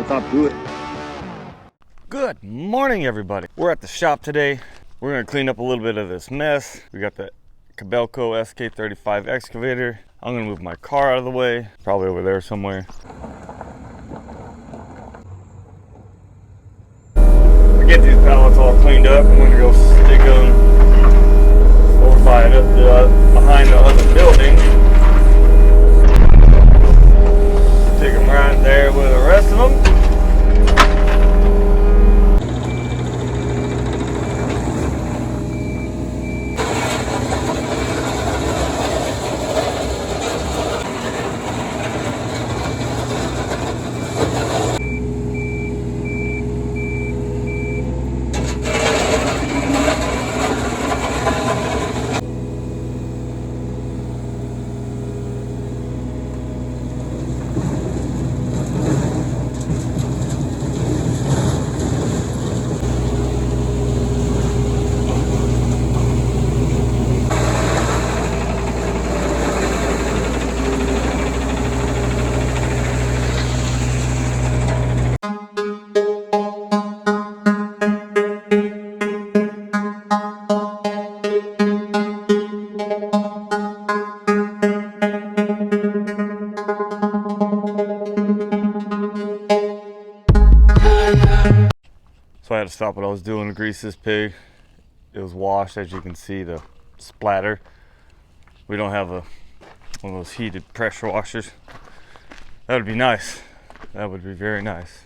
top to it. Good morning, everybody. We're at the shop today. We're gonna clean up a little bit of this mess. We got the Kobelco SK35 excavator. I'm gonna move my car out of the way, probably over there somewhere. To get these pallets all cleaned up, I'm gonna go stick them over by behind the other building. Stick them right there with the rest of them. So I had to stop what I was doing to grease this pig. It was washed, as you can see, the splatter. We don't have one of those heated pressure washers. That would be nice. That would be very nice.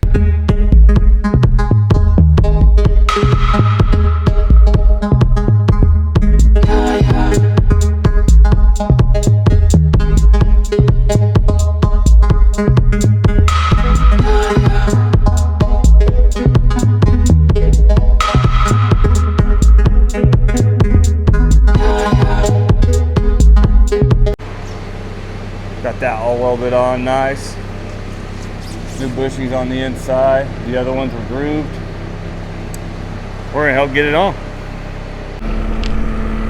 Got that all welded on nice. New bushings on the inside. The other ones were grooved. We're gonna help get it on.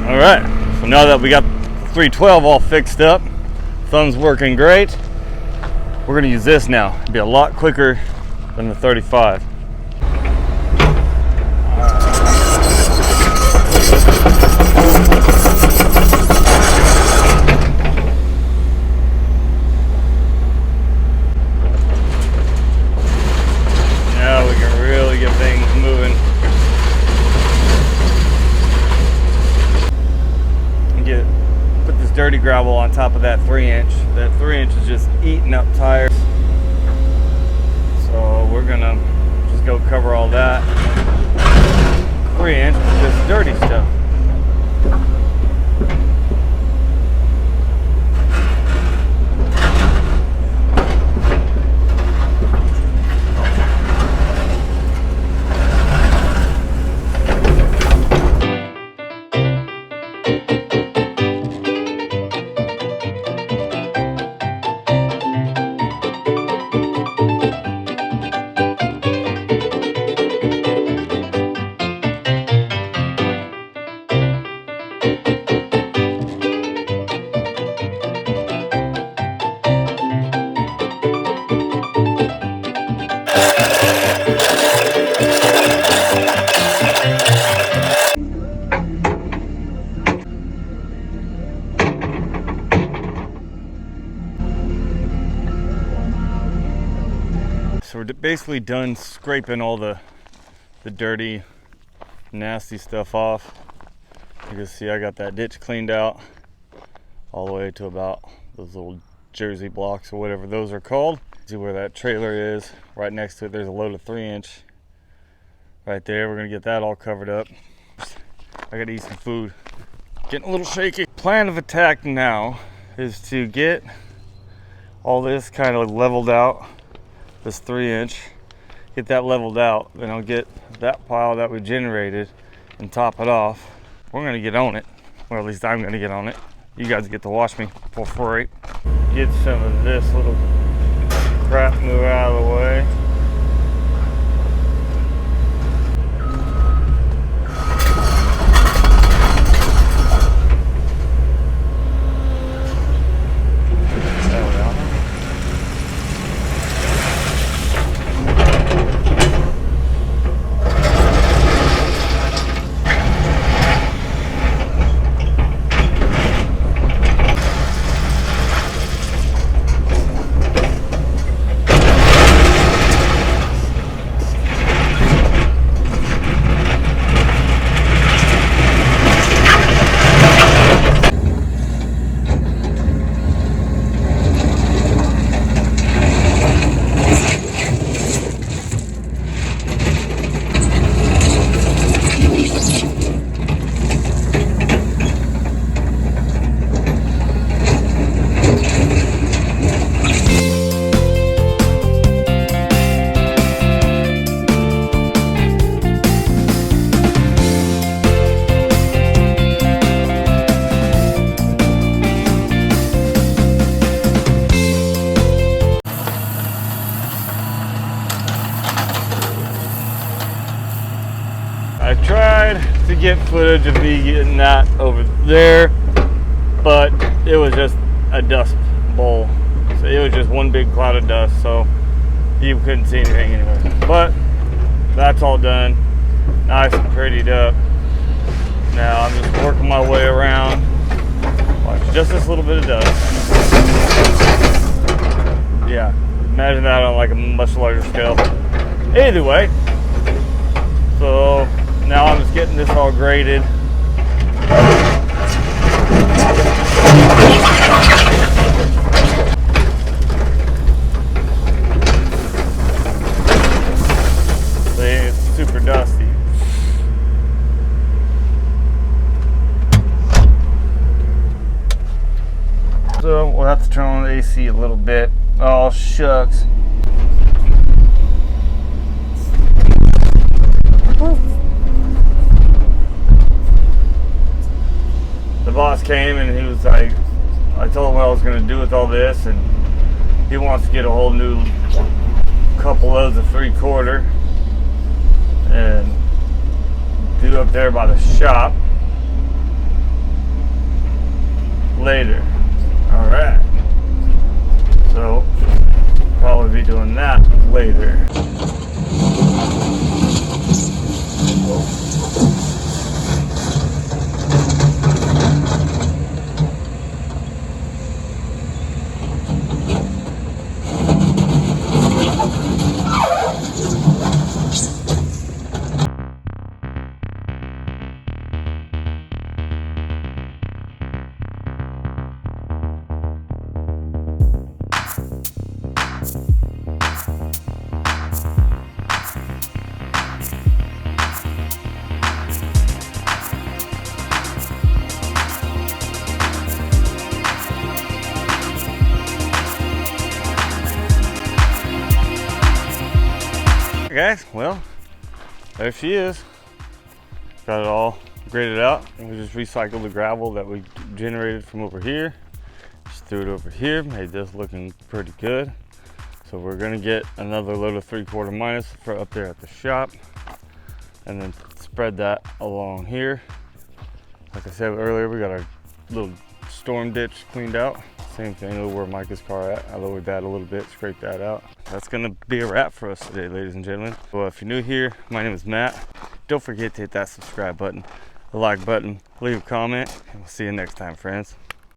All right, so now that we got the 312 all fixed up, thumb's working great, we're gonna use this now. It'll be a lot quicker than the 35. Dirty gravel on top of that 3-inch. That 3-inch is just eating up tires. So we're gonna just go cover all that. 3-inch is just dirty stuff. So we're basically done scraping all the dirty, nasty stuff off. You can see I got that ditch cleaned out all the way to about those little Jersey blocks or whatever those are called. See where that trailer is. Right next to it, there's a load of 3-inch right there. We're gonna get that all covered up. I gotta eat some food. Getting a little shaky. Plan of attack now is to get all this kind of leveled out. This 3-inch, get that leveled out, then I'll get that pile that we generated and top it off. We're gonna get on it, or at least I'm gonna get on it. You guys get to watch me for free. Get some of this little crap move out of the way. There we are. I tried to get footage of me getting that over there, but it was just a dust bowl. So it was just one big cloud of dust, so you couldn't see anything anywhere. But that's all done, nice and prettied up. Now I'm just working my way around. Watch, just this little bit of dust. Yeah, imagine that on like a much larger scale. Either way, so now I'm just getting this all graded. See, it's super dusty. So we'll have to turn on the AC a little bit. Oh, shucks. The boss came and he was like, I told him what I was going to do with all this, and he wants to get a whole new couple loads of 3/4 and do up there by the shop later. Alright, so probably be doing that later. Guys, well, there she is. Got it all graded out, and we just recycled the gravel that we generated from over here. Just threw it over here, made this looking pretty good. So we're gonna get another load of 3/4 minus for up there at the shop, and then spread that along here. Like I said earlier, we got our little storm ditch cleaned out. Same thing over where Micah's car at. I lowered that a little bit, scraped that out. That's gonna be a wrap for us today, ladies and gentlemen. Well, if you're new here, my name is Matt. Don't forget to hit that subscribe button, the like button, leave a comment, and we'll see you next time, friends.